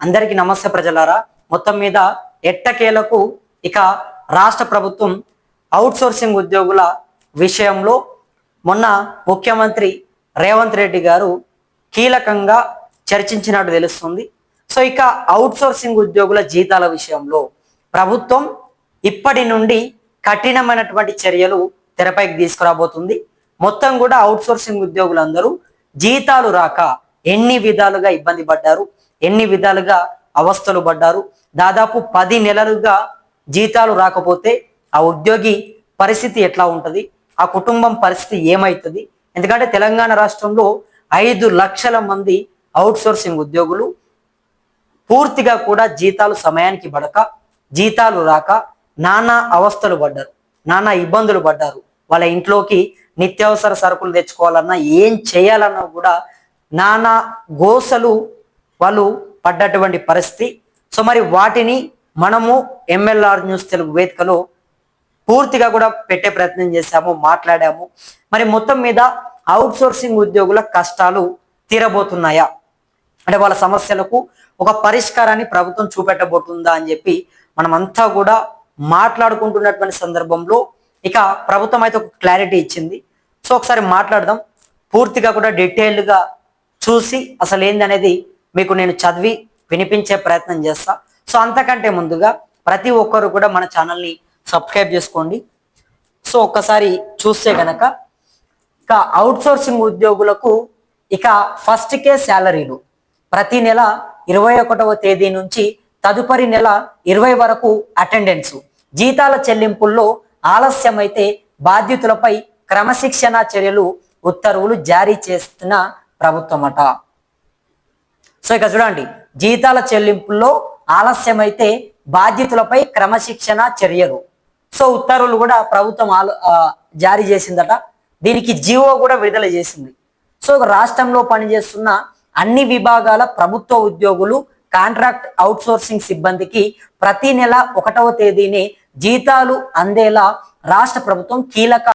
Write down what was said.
అందరికీ నమస్తే ప్రజలారా. మొత్తం మీద ఎట్టకేలకు ఇక రాష్ట్ర ప్రభుత్వం అవుట్సోర్సింగ్ ఉద్యోగుల విషయంలో మొన్న ముఖ్యమంత్రి రేవంత్ రెడ్డి గారు కీలకంగా చర్చించినట్టు తెలుస్తుంది. సో ఇక అవుట్సోర్సింగ్ ఉద్యోగుల జీతాల విషయంలో ప్రభుత్వం ఇప్పటి నుండి కఠినమైనటువంటి చర్యలు తెరపైకి తీసుకురాబోతుంది. మొత్తం కూడా అవుట్సోర్సింగ్ ఉద్యోగులందరూ జీతాలు రాక ఎన్ని విధాలుగా ఇబ్బంది పడ్డారు, ఎన్ని విధాలుగా అవస్థలు పడ్డారు. దాదాపు 10 నెలలుగా జీతాలు రాకపోతే ఆ ఉద్యోగి పరిస్థితి ఎట్లా ఉంటుంది, ఆ కుటుంబం పరిస్థితి ఏమవుతుంది? ఎందుకంటే తెలంగాణ రాష్ట్రంలో 5 లక్షల మంది అవుట్సోర్సింగ్ ఉద్యోగులు పూర్తిగా కూడా జీతాలు సమయానికి పడక, జీతాలు రాక నానా అవస్థలు పడ్డారు, నానా ఇబ్బందులు పడ్డారు. వాళ్ళ ఇంట్లోకి నిత్యావసర సరుకులు తెచ్చుకోవాలన్నా, ఏం చేయాలన్నా కూడా నానా గోసలు వాళ్ళు పడ్డటువంటి పరిస్థితి. సో మరి వాటిని మనము ఎంఎల్ఆర్ న్యూస్ తెలుగు వేదికలో పూర్తిగా కూడా పెట్టే ప్రయత్నం చేశాము, మాట్లాడాము. మరి మొత్తం మీద అవుట్సోర్సింగ్ ఉద్యోగుల కష్టాలు తీరబోతున్నాయా, అంటే వాళ్ళ సమస్యలకు ఒక పరిష్కారాన్ని ప్రభుత్వం చూపెట్టబోతుందా అని చెప్పి మనమంతా కూడా మాట్లాడుకుంటున్నటువంటి సందర్భంలో ఇక ప్రభుత్వం అయితే ఒక క్లారిటీ ఇచ్చింది. సో ఒకసారి మాట్లాడదాం, పూర్తిగా కూడా డీటెయిల్గా చూసి అసలు ఏందనేది మీకు నేను చదివి వినిపించే ప్రయత్నం చేస్తా. సో అంతకంటే ముందుగా ప్రతి ఒక్కరు కూడా మన ఛానల్ని సబ్స్క్రైబ్ చేసుకోండి. సో ఒక్కసారి చూస్తే కనుక ఇక అవుట్సోర్సింగ్ ఉద్యోగులకు ఇక ఫస్ట్కే శాలరీలు ప్రతి నెల 21వ తేదీ నుంచి తదుపరి నెల 20 వరకు అటెండెన్స్, జీతాల చెల్లింపుల్లో ఆలస్యమైతే బాధ్యతలపై క్రమశిక్షణ చర్యలు ఉత్తర్వులు జారీ చేస్తున్న ప్రభుత్వం అట. సో ఇక చూడండి, జీతాల చెల్లింపుల్లో ఆలస్యమైతే బాధ్యతలపై క్రమశిక్షణ చర్యలు. సో ఉత్తర్వులు కూడా ప్రభుత్వం జారీ చేసిందట. దీనికి జీవో కూడా విడుదల చేసింది. సో రాష్ట్రంలో పనిచేస్తున్న అన్ని విభాగాల ప్రభుత్వ ఉద్యోగులు, కాంట్రాక్ట్ అవుట్సోర్సింగ్ సిబ్బందికి ప్రతి నెల 1వ తేదీనే జీతాలు అందేలా రాష్ట్ర ప్రభుత్వం కీలక